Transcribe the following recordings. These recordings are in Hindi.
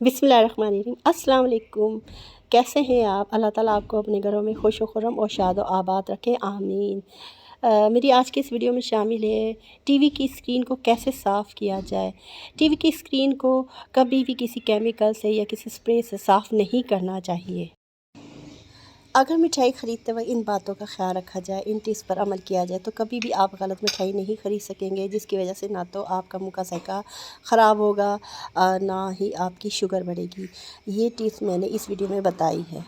बिस्मिल्लाहिर्रहमानिर्रहीम। अस्सलाम वालेकुम। कैसे हैं आप? अल्लाह ताला आपको अपने घरों में खुश खुर्रम और शाद व आबाद रखे, आमीन। मेरी आज की इस वीडियो में शामिल है टीवी की स्क्रीन को कैसे साफ़ किया जाए। टीवी की स्क्रीन को कभी भी किसी केमिकल से या किसी स्प्रे से साफ़ नहीं करना चाहिए। अगर मिठाई ख़रीदते वक्त इन बातों का ख्याल रखा जाए, इन टिप्स पर अमल किया जाए, तो कभी भी आप गलत मिठाई नहीं ख़रीद सकेंगे, जिसकी वजह से ना तो आपका मुँह का जायका ख़राब होगा, ना ही आपकी शुगर बढ़ेगी। ये टिप्स मैंने इस वीडियो में बताई है।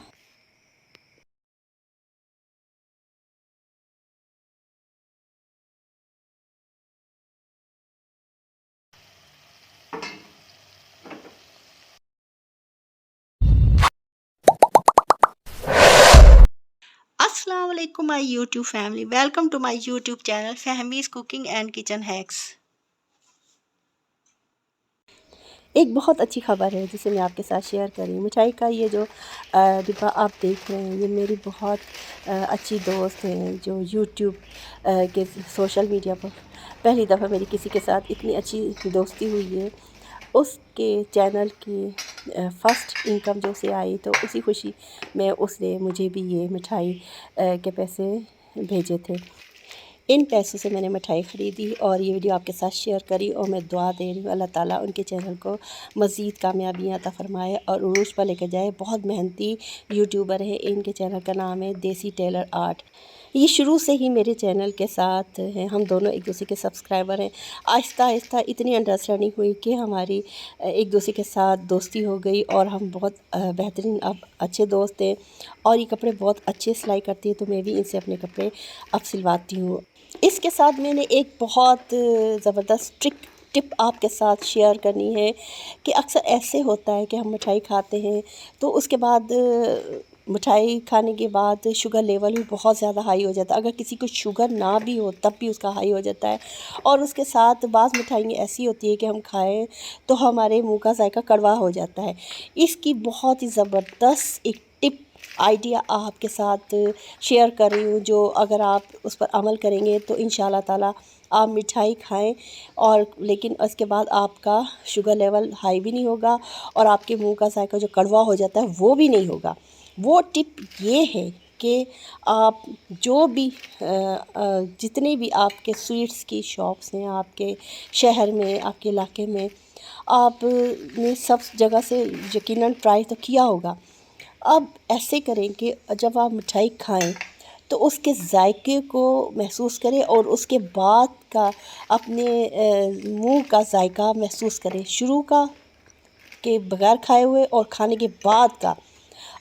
अस्सलाम वालेकुम my YouTube family, welcome to my YouTube channel Fahmeez cooking and kitchen hacks. एक बहुत अच्छी ख़बर है जिसे मैं आपके साथ शेयर कर रही हूँ। मिठाई का ये जो डिब्बा आप देख रहे हैं, ये मेरी बहुत अच्छी दोस्त हैं जो यूट्यूब के सोशल मीडिया पर पहली दफ़ा मेरी किसी के साथ इतनी अच्छी दोस्ती हुई है। उसके चैनल की फ़र्स्ट इनकम जो उसे आई, तो उसी खुशी में उसने मुझे भी ये मिठाई के पैसे भेजे थे। इन पैसों से मैंने मिठाई ख़रीदी और ये वीडियो आपके साथ शेयर करी, और मैं दुआ दे रही हूँ अल्लाह ताला उनके चैनल को मज़ीद कामयाबियाँ अता फ़रमाए और उरूज पर लेकर जाए। बहुत मेहनती यूट्यूबर है। इनके चैनल का नाम है देसी टेलर आर्ट। ये शुरू से ही मेरे चैनल के साथ हैं, हम दोनों एक दूसरे के सब्सक्राइबर हैं। आहिस्ता आहिस्ता इतनी अंडरस्टैंडिंग हुई कि हमारी एक दूसरे के साथ दोस्ती हो गई और हम बहुत बेहतरीन अब अच्छे दोस्त हैं। और ये कपड़े बहुत अच्छे सिलाई करती है, तो मैं भी इनसे अपने कपड़े अब सिलवाती हूँ। इसके साथ मैंने एक बहुत ज़बरदस्त टिप आपके साथ शेयर करनी है कि अक्सर ऐसे होता है कि हम मिठाई खाते हैं, तो उसके बाद मिठाई खाने के बाद शुगर लेवल भी बहुत ज़्यादा हाई हो जाता है। अगर किसी को शुगर ना भी हो तब भी उसका हाई हो जाता है। और उसके साथ बाज़ मिठाइयाँ ऐसी होती है कि हम खाएं तो हमारे मुंह का जायका कड़वा हो जाता है। इसकी बहुत ही ज़बरदस्त एक टिप आइडिया आपके साथ शेयर कर रही हूँ, जो अगर आप उस पर अमल करेंगे तो इंशाल्लाह ताला आप मिठाई खाएं, और लेकिन उसके बाद आपका शुगर लेवल हाई भी नहीं होगा और आपके मुंह का जायका जो कड़वा हो जाता है वो भी नहीं होगा। वो टिप ये है कि आप जो भी जितने भी आपके स्वीट्स की शॉप्स हैं आपके शहर में, आपके इलाके में, आपने सब जगह से यकीनन ट्राई तो किया होगा। अब ऐसे करें कि जब आप मिठाई खाएं तो उसके जायके को महसूस करें और उसके बाद का अपने मुंह का जायका महसूस करें, शुरू का के बगैर खाए हुए और खाने के बाद का।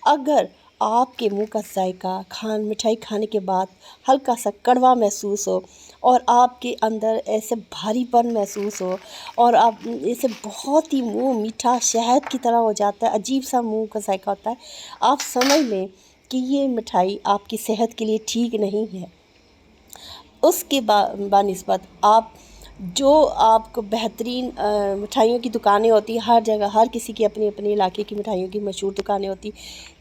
अगर आपके मुंह का जायका मिठाई खाने के बाद हल्का सा कड़वा महसूस हो और आपके अंदर ऐसे भारीपन महसूस हो और आप ऐसे बहुत ही मुंह मीठा शहद की तरह हो जाता है, अजीब सा मुंह का जायका होता है, आप समझ लें कि ये मिठाई आपकी सेहत के लिए ठीक नहीं है। उसके बानिस्बत आप जो आपको बेहतरीन मिठाइयों की दुकानें होती हैं, हर जगह हर किसी की अपनी अपने इलाके की मिठाइयों की मशहूर दुकानें होती,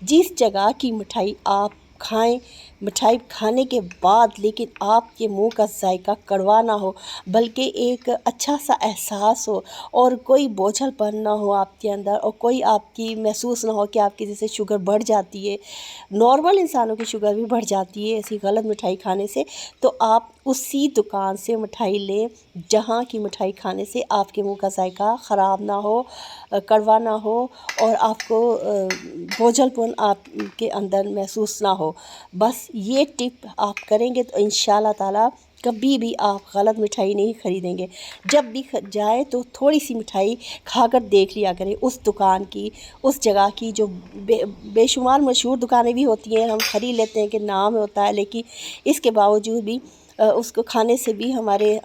जिस जगह की मिठाई आप खाएं, मिठाई खाने के बाद लेकिन आपके मुंह का जायका कड़वा ना हो, बल्कि एक अच्छा सा एहसास हो और कोई बोझलपन ना हो आपके अंदर, और कोई आपकी महसूस ना हो कि आपकी जैसे शुगर बढ़ जाती है। नॉर्मल इंसानों की शुगर भी बढ़ जाती है ऐसी गलत मिठाई खाने से। तो आप उसी दुकान से मिठाई लें जहाँ की मिठाई खाने से आपके मुंह का जायका ख़राब ना हो, कड़वा ना हो और आपको बोझलपन आपके अंदर महसूस ना हो। बस ये टिप आप करेंगे तो इंशाल्लाह ताला कभी भी आप गलत मिठाई नहीं ख़रीदेंगे। जब भी जाए तो थोड़ी सी मिठाई खाकर देख लिया करें उस दुकान की, उस जगह की। जो बेशुमार मशहूर दुकानें भी होती हैं, हम ख़रीद लेते हैं कि नाम होता है, लेकिन इसके बावजूद भी उसको खाने से भी हमारे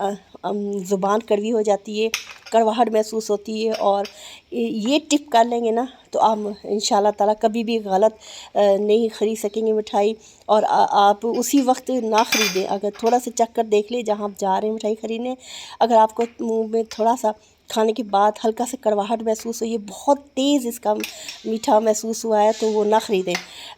ज़ुबान कड़वी हो जाती है, कड़वाहट महसूस होती है। और ये टिप कर लेंगे ना तो आप इंशाल्लाह ताला कभी भी गलत नहीं ख़रीद सकेंगे मिठाई। और आप उसी वक्त ना ख़रीदें, अगर थोड़ा सा चक्कर देख लें जहाँ आप जा रहे हैं मिठाई ख़रीदने, अगर आपको मुंह में थोड़ा सा खाने के बाद हल्का सा कड़वाहट महसूस हो, ये बहुत तेज़ इसका मीठा महसूस हुआ है तो वो ना ख़रीदें।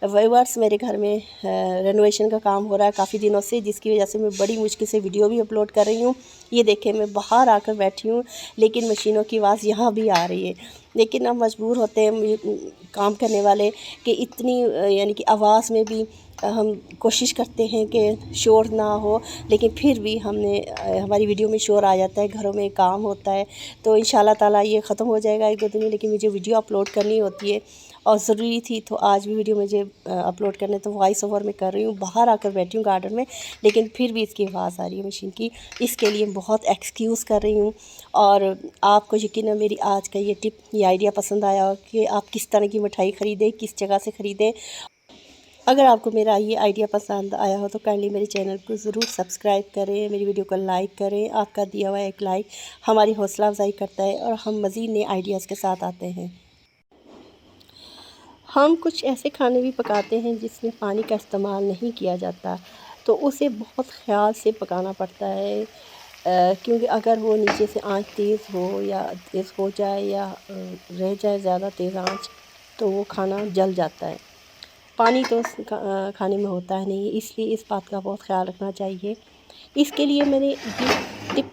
व्यूअर्स, मेरे घर में रेनोवेशन का काम हो रहा है काफ़ी दिनों से, जिसकी वजह से मैं बड़ी मुश्किल से वीडियो भी अपलोड कर रही हूँ। ये देखें, मैं बाहर आकर बैठी हूँ लेकिन मशीनों की आवाज़ यहाँ भी आ रही है। लेकिन अब मजबूर होते हैं काम करने वाले कि इतनी यानी कि आवाज़ में भी हम कोशिश करते हैं कि शोर ना हो, लेकिन फिर भी हमारी वीडियो में शोर आ जाता है। घरों में काम होता है तो इंशाल्लाह ताला ये ख़त्म हो जाएगा 1-2 दिन में, लेकिन मुझे वीडियो अपलोड करनी होती है और ज़रूरी थी तो आज भी वीडियो मुझे अपलोड करने, तो वॉइस ओवर में कर रही हूँ। बाहर आकर बैठी हूँ गार्डन में, लेकिन फिर भी इसकी आवाज़ आ रही है मशीन की। इसके लिए बहुत एक्सक्यूज़ कर रही हूँ। और आपको यकीनन मेरी आज का ये आइडिया पसंद आया हो कि आप किस तरह की मिठाई ख़रीदें, किस जगह से ख़रीदें। अगर आपको मेरा ये आइडिया पसंद आया हो तो काइंडली मेरे चैनल को ज़रूर सब्सक्राइब करें, मेरी वीडियो को लाइक करें। आपका दिया हुआ एक लाइक हमारी हौसला अफजाई करता है और हम मज़ीद नए आइडियाज़ के साथ आते हैं। हम कुछ ऐसे खाने भी पकाते हैं जिसमें पानी का इस्तेमाल नहीं किया जाता, तो उसे बहुत ख़्याल से पकाना पड़ता है, क्योंकि अगर वो नीचे से आंच तेज़ हो या तेज़ हो जाए या रह जाए ज़्यादा तेज़ आंच, तो वो खाना जल जाता है। पानी तो खाने में होता है नहीं, इसलिए इस बात का बहुत ख़्याल रखना चाहिए। इसके लिए मैंने ये टिप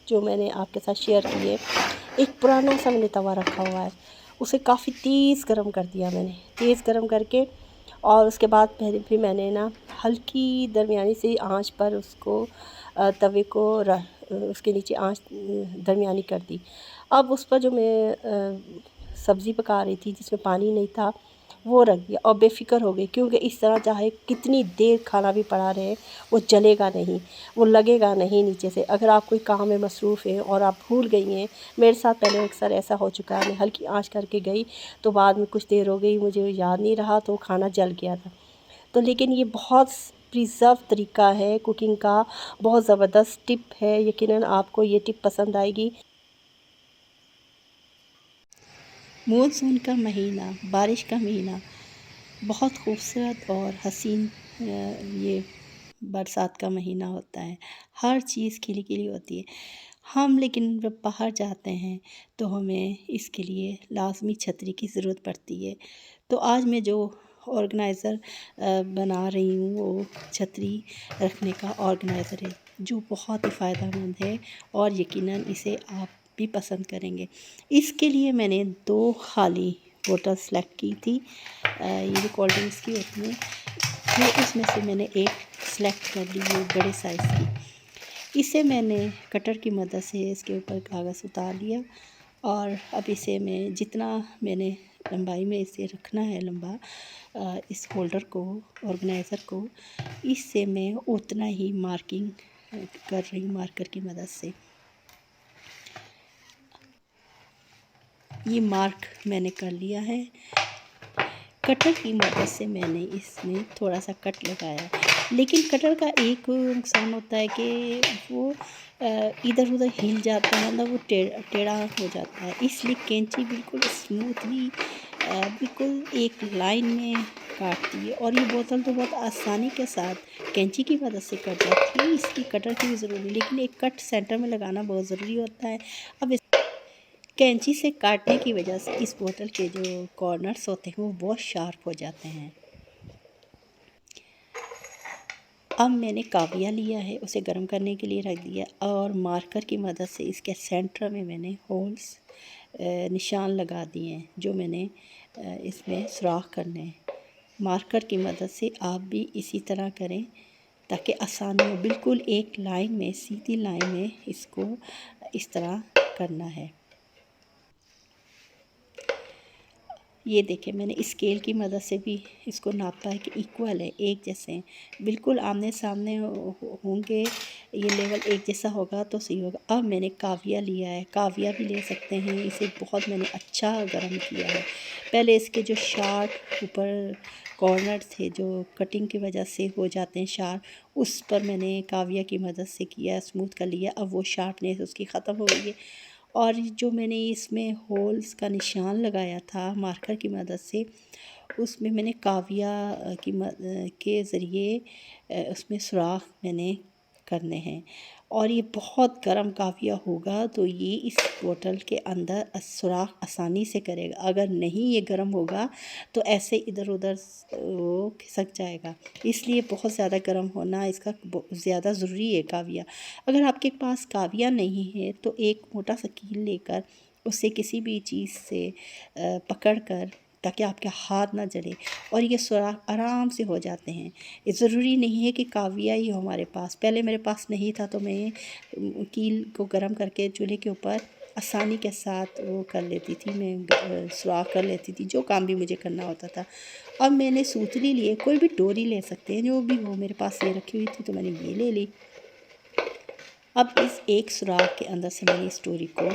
जो मैंने आपके साथ शेयर की है, एक पुराना सा मैंने तवा रखा हुआ है, उसे काफ़ी तेज़ गरम कर दिया मैंने। तेज़ गरम करके और उसके बाद फिर मैंने ना हल्की दरमियानी सी आंच पर उसको तवे को उसके नीचे आंच दरमियानी कर दी। अब उस पर जो मैं सब्ज़ी पका रही थी जिसमें पानी नहीं था, वो रख दिया और बेफ़िक्र हो गई, क्योंकि इस तरह चाहे कितनी देर खाना भी पड़ा रहे वो जलेगा नहीं, वो लगेगा नहीं नीचे से। अगर आप कोई काम में मसरूफ़ हैं और आप भूल गई हैं, मेरे साथ पहले अक्सर ऐसा हो चुका है, मैं हल्की आंच करके गई तो बाद में कुछ देर हो गई, मुझे याद नहीं रहा तो खाना जल गया था। तो लेकिन ये बहुत प्रिज़र्व तरीका है कुकिंग का, बहुत ज़बरदस्त टिप है, यकीनन आपको ये टिप पसंद आएगी। मानसून का महीना, बारिश का महीना बहुत खूबसूरत और हसीन ये बरसात का महीना होता है। हर चीज़ खिली खिली होती है। हम लेकिन जब बाहर जाते हैं तो हमें इसके लिए लाज़मी छतरी की ज़रूरत पड़ती है। तो आज मैं जो ऑर्गेनाइज़र बना रही हूँ वो छतरी रखने का ऑर्गेनाइज़र है, जो बहुत ही फ़ायदेमंद है और यकीनन इसे आप भी पसंद करेंगे। इसके लिए मैंने 2 खाली बोतल सेलेक्ट की थी, ये जो कोल्ड ड्रिंक्स की होती हैं, फिर उसमें से मैंने एक सेलेक्ट कर ली है बड़े साइज़ की। इसे मैंने कटर की मदद से इसके ऊपर कागज़ उतार लिया और अब इसे मैं जितना मैंने लंबाई में इसे रखना है लंबा, इस होल्डर को, ऑर्गेनाइज़र को, इससे मैं उतना ही मार्किंग कर रही हूँ मार्कर की मदद से। ये मार्क मैंने कर लिया है। कटर की मदद से मैंने इसमें थोड़ा सा कट लगाया, लेकिन कटर का एक नुकसान होता है कि वो इधर उधर हिल जाता है, मतलब वो टेढ़ा हो जाता है, इसलिए कैंची बिल्कुल स्मूथली बिल्कुल एक लाइन में काटती है और ये बोतल तो बहुत आसानी के साथ कैंची की मदद से कट जाती है। इसकी कटर की भी ज़रूरी, लेकिन एक कट सेंटर में लगाना बहुत ज़रूरी होता है। अब कैंची से काटने की वजह से इस बोतल के जो कॉर्नर्स होते हैं वो बहुत शार्प हो जाते हैं। अब मैंने काविया लिया है, उसे गर्म करने के लिए रख दिया और मार्कर की मदद से इसके सेंटर में मैंने होल्स निशान लगा दिए हैं, जो मैंने इसमें सुराख करने हैं। मार्कर की मदद से आप भी इसी तरह करें ताकि आसानी हो। बिल्कुल एक लाइन में, सीधी लाइन में इसको इस तरह करना है। ये देखें, मैंने स्केल की मदद से भी इसको नापा है कि इक्वल है, एक जैसे हैं, बिल्कुल आमने सामने होंगे, ये लेवल एक जैसा होगा तो सही होगा। अब मैंने काविया लिया है, काविया भी ले सकते हैं, इसे बहुत मैंने अच्छा गर्म किया है। पहले इसके जो शार्प ऊपर कॉर्नर थे जो कटिंग की वजह से हो जाते हैं शार्प, उस पर मैंने काविया की मदद से किया, स्मूथ कर लिया। अब वो शार्पनेस उसकी ख़त्म हो गई है और जो मैंने इसमें होल्स का निशान लगाया था मार्कर की मदद से, उसमें मैंने काविया के ज़रिए उसमें सुराख मैंने करने हैं। और ये बहुत गर्म काफ़िया होगा तो ये इस बोतल के अंदर सुराख आसानी से करेगा। अगर नहीं ये गर्म होगा तो ऐसे इधर उधर वो खिसक जाएगा। इसलिए बहुत ज़्यादा गर्म होना इसका ज़्यादा ज़रूरी है काविया। अगर आपके पास काविया नहीं है तो एक मोटा सा कील लेकर उससे किसी भी चीज़ से पकड़ कर, ताकि आपके हाथ ना जले और ये सुराख आराम से हो जाते हैं। ये ज़रूरी नहीं है कि काविया ही हो हमारे पास। पहले मेरे पास नहीं था तो मैं कील को गर्म करके चूल्हे के ऊपर आसानी के साथ वो कर लेती थी, मैं सुराख कर लेती थी जो काम भी मुझे करना होता था। अब मैंने सूतली लिए, कोई भी डोरी ले सकते हैं जो भी हो, मेरे पास ये रखी हुई थी तो मैंने ये ले ली। अब इस एक सुराख के अंदर से मैंने इस डोरी को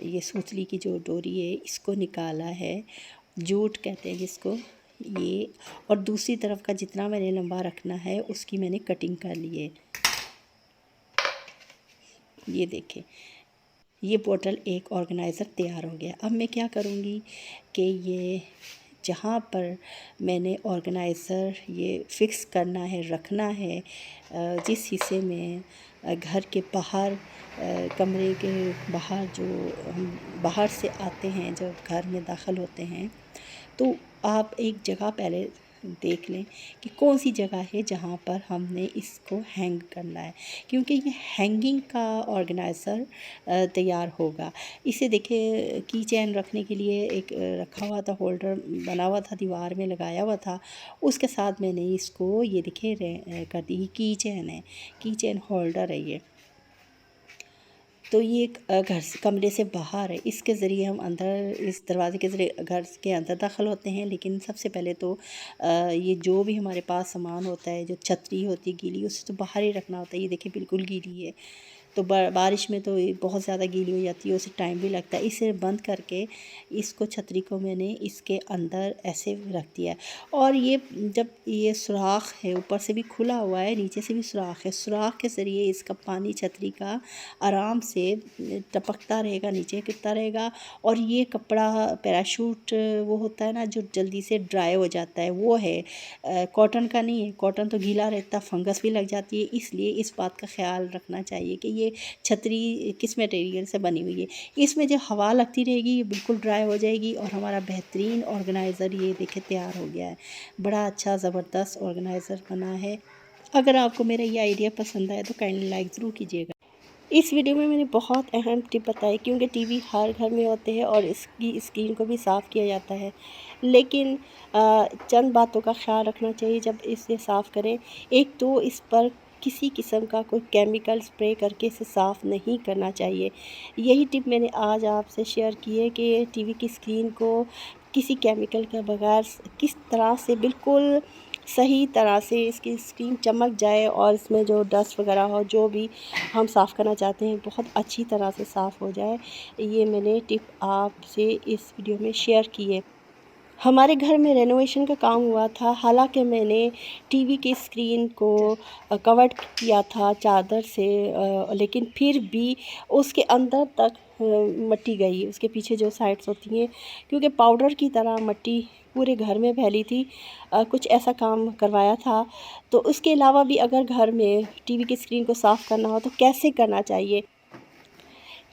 ये सूतली की जो डोरी है इसको निकाला है, जूट कहते हैं जिसको ये, और दूसरी तरफ का जितना मैंने लंबा रखना है उसकी मैंने कटिंग कर ली है। ये देखें, ये बोतल एक ऑर्गेनाइज़र तैयार हो गया। अब मैं क्या करूँगी कि ये जहाँ पर मैंने ऑर्गेनाइज़र ये फ़िक्स करना है, रखना है, जिस हिस्से में घर के बाहर कमरे के बाहर जो हम बाहर से आते हैं, जब घर में दाखिल होते हैं, तो आप एक जगह पहले देख लें कि कौन सी जगह है जहाँ पर हमने इसको हैंग करना है, क्योंकि ये हैंगिंग का ऑर्गेनाइज़र तैयार होगा। इसे देखिए, की चैन रखने के लिए एक रखा हुआ था, होल्डर बना हुआ था, दीवार में लगाया हुआ था। उसके साथ मैंने इसको ये देखिए कर दी, की चैन है, की चैन होल्डर है ये। तो ये एक घर से कमरे से बाहर है, इसके ज़रिए हम अंदर इस दरवाज़े के ज़रिए घर के अंदर दाखिल होते हैं। लेकिन सबसे पहले तो ये जो भी हमारे पास सामान होता है, जो छतरी होती है गीली, उसे तो बाहर ही रखना होता है। ये देखिए बिल्कुल गीली है, तो बारिश में तो ये बहुत ज़्यादा गीली हो जाती है, उसे टाइम भी लगता है। इसे बंद करके इसको, छतरी को मैंने इसके अंदर ऐसे रख दिया है। और ये जब ये सुराख है, ऊपर से भी खुला हुआ है, नीचे से भी सुराख है, सुराख के ज़रिए इसका पानी छतरी का आराम से टपकता रहेगा, नीचे गिरता रहेगा। और ये कपड़ा पैराशूट वो होता है ना जो जल्दी से ड्राई हो जाता है, वो है, कॉटन का नहीं है। कॉटन तो गीला रहता, फंगस भी लग जाती है। इसलिए इस बात का ख्याल रखना चाहिए कि ये छतरी किस मटेरियल से बनी हुई है। इसमें जब हवा लगती रहेगी ये बिल्कुल ड्राई हो जाएगी और हमारा बेहतरीन ऑर्गेनाइज़र ये देखिए तैयार हो गया है। बड़ा अच्छा ज़बरदस्त ऑर्गेनाइज़र बना है। अगर आपको मेरा ये आइडिया पसंद आए तो काइंडली लाइक ज़रूर कीजिएगा। इस वीडियो में मैंने बहुत अहम टिप बताई, क्योंकि टीवी हर घर में होते हैं और इसकी स्क्रीन को भी साफ़ किया जाता है। लेकिन चंद बातों का ख्याल रखना चाहिए जब इसे साफ़ करें। एक तो इस पर किसी किस्म का कोई केमिकल स्प्रे करके इसे साफ़ नहीं करना चाहिए। यही टिप मैंने आज आपसे शेयर की है कि टीवी की स्क्रीन को किसी केमिकल के बगैर किस तरह से बिल्कुल सही तरह से इसकी स्क्रीन चमक जाए और इसमें जो डस्ट वगैरह हो, जो भी हम साफ़ करना चाहते हैं, बहुत अच्छी तरह से साफ़ हो जाए। ये मैंने टिप आपसे इस वीडियो में शेयर की है। हमारे घर में रेनोवेशन का काम हुआ था, हालांकि मैंने टीवी की स्क्रीन को कवर्ड किया था चादर से, लेकिन फिर भी उसके अंदर तक मिट्टी गई, उसके पीछे जो साइड्स होती हैं, क्योंकि पाउडर की तरह मिट्टी पूरे घर में फैली थी। कुछ ऐसा काम करवाया था। तो उसके अलावा भी अगर घर में टीवी की स्क्रीन को साफ़ करना हो तो कैसे करना चाहिए।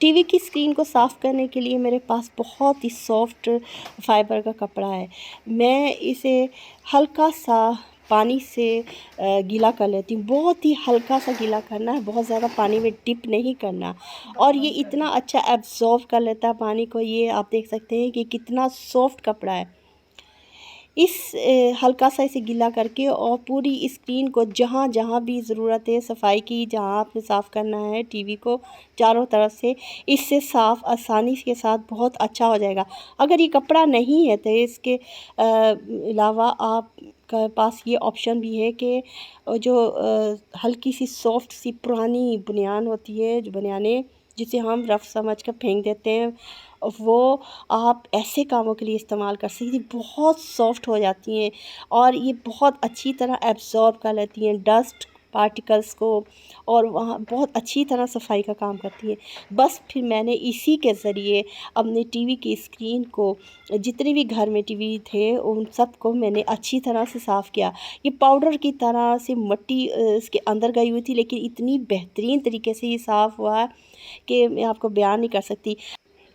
टीवी की स्क्रीन को साफ़ करने के लिए मेरे पास बहुत ही सॉफ्ट फाइबर का कपड़ा है। मैं इसे हल्का सा पानी से गीला कर लेती हूँ। बहुत ही हल्का सा गीला करना है, बहुत ज़्यादा पानी में डिप नहीं करना। और ये इतना अच्छा एब्ज़ॉर्ब कर लेता है पानी को, ये आप देख सकते हैं कि कितना सॉफ्ट कपड़ा है। इस हल्का सा इसे गीला करके और पूरी स्क्रीन को जहाँ जहाँ भी ज़रूरत है सफाई की, जहाँ आपने साफ़ करना है टीवी को चारों तरफ से, इससे साफ़ आसानी के साथ बहुत अच्छा हो जाएगा। अगर ये कपड़ा नहीं है तो इसके अलावा आप के पास ये ऑप्शन भी है कि जो हल्की सी सॉफ्ट सी पुरानी बनियान होती है, जो बनियानें जिसे हम रफ़ समझ कर फेंक देते हैं, वो आप ऐसे कामों के लिए इस्तेमाल कर सकती हैं। बहुत सॉफ्ट हो जाती हैं और ये बहुत अच्छी तरह एब्ज़ॉर्ब कर लेती हैं डस्ट पार्टिकल्स को, और वहाँ बहुत अच्छी तरह सफाई का काम करती है। बस फिर मैंने इसी के ज़रिए अपने टीवी की स्क्रीन को, जितने भी घर में टीवी थे उन सब को मैंने अच्छी तरह से साफ़ किया। ये पाउडर की तरह से मट्टी इसके अंदर गई हुई थी, लेकिन इतनी बेहतरीन तरीके से ये साफ़ हुआ कि मैं आपको बयान नहीं कर सकती।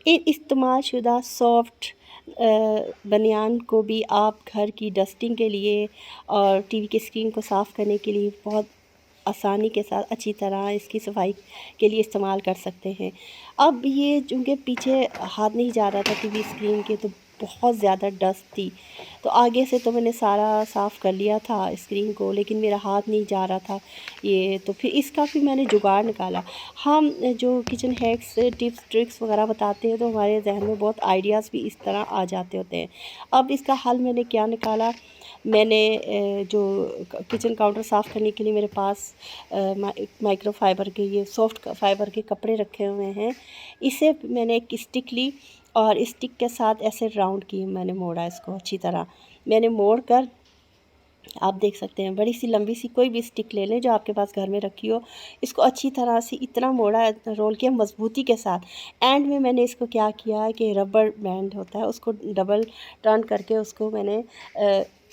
इन इस्तेमाल शुदा सॉफ्ट बनियान को भी आप घर की डस्टिंग के लिए और टीवी की स्क्रीन को साफ़ करने के लिए बहुत आसानी के साथ अच्छी तरह इसकी सफाई के लिए इस्तेमाल कर सकते हैं। अब ये चूँकि पीछे हाथ नहीं जा रहा था टीवी स्क्रीन के, तो बहुत ज़्यादा डस्ट थी, तो आगे से तो मैंने सारा साफ़ कर लिया था स्क्रीन को, लेकिन मेरा हाथ नहीं जा रहा था ये, तो फिर इसका भी मैंने जुगाड़ निकाला। हम जो किचन हैक्स टिप्स ट्रिक्स वगैरह बताते हैं तो हमारे जहन में बहुत आइडियाज़ भी इस तरह आ जाते होते हैं। अब इसका हल मैंने क्या निकाला, मैंने जो किचन काउंटर साफ़ करने के लिए मेरे पास माइक्रो फाइबर के, ये सॉफ्ट फाइबर के कपड़े रखे हुए हैं, इसे मैंने एक स्टिक ली और स्टिक के साथ ऐसे राउंड किए, मैंने मोड़ा इसको अच्छी तरह, मैंने मोड़ कर, आप देख सकते हैं बड़ी सी लंबी सी कोई भी स्टिक ले लें जो आपके पास घर में रखी हो, इसको अच्छी तरह से इतना मोड़ा, रोल किया मज़बूती के साथ। एंड में मैंने इसको क्या किया कि रबर बैंड होता है उसको डबल टर्न करके उसको मैंने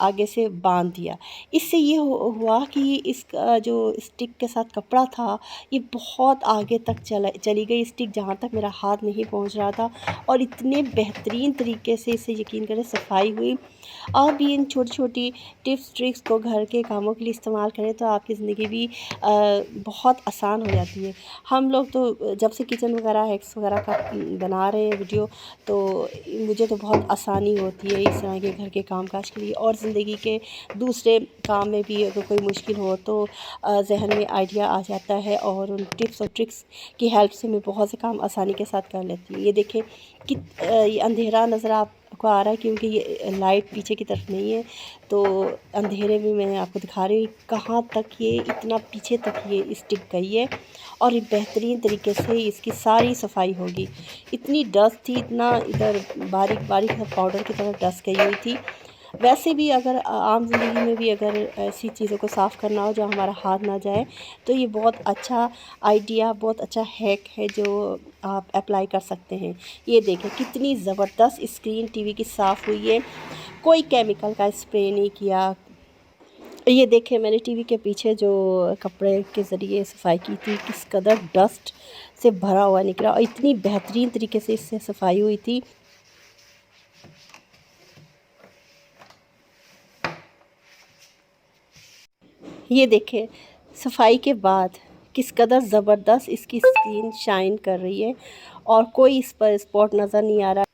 आगे से बांध दिया। इससे ये हुआ कि इसका जो स्टिक के साथ कपड़ा था ये बहुत आगे तक चली गई स्टिक, जहाँ तक मेरा हाथ नहीं पहुँच रहा था, और इतने बेहतरीन तरीके से इससे यकीन करें सफाई हुई। आप भी इन छोटी छोटी टिप्स ट्रिक्स को घर के कामों के लिए इस्तेमाल करें तो आपकी ज़िंदगी भी बहुत आसान हो जाती है। हम लोग तो जब से किचन वगैरह हैक्स वगैरह का बना रहे हैं वीडियो, तो मुझे तो बहुत आसानी होती है इस तरह के घर के कामकाज के लिए, और ज़िंदगी के दूसरे काम में भी अगर कोई मुश्किल हो तो जहन में आइडिया आ जाता है, और उन टिप्स और ट्रिक्स की हेल्प से मैं बहुत से काम आसानी के साथ कर लेती हूँ। ये देखें कि ये अंधेरा नज़र आपको आ रहा है क्योंकि ये लाइट पीछे की तरफ नहीं है, तो अंधेरे में मैं आपको दिखा रही हूँ कहाँ तक ये इतना पीछे तक ये स्टिक गई है, और ये बेहतरीन तरीके से इसकी सारी सफाई होगी। इतनी डस्ट थी, इतना इधर बारीक बारीक पाउडर की तरह डस्ट गई हुई थी। वैसे भी अगर आम ज़िंदगी में भी अगर ऐसी चीज़ों को साफ़ करना हो जो हमारा हाथ ना जाए, तो ये बहुत अच्छा आइडिया, बहुत अच्छा हैक है जो आप अप्लाई कर सकते हैं। ये देखें कितनी ज़बरदस्त स्क्रीन टीवी की साफ़ हुई है, कोई केमिकल का स्प्रे नहीं किया। ये देखें मैंने टीवी के पीछे जो कपड़े के ज़रिए सफाई की थी, किस कदर डस्ट से भरा हुआ निकला, और इतनी बेहतरीन तरीके से इससे सफाई हुई थी। ये देखें सफाई के बाद किस कदर ज़बरदस्त इसकी स्किन शाइन कर रही है, और कोई इस पर स्पॉट नज़र नहीं आ रहा।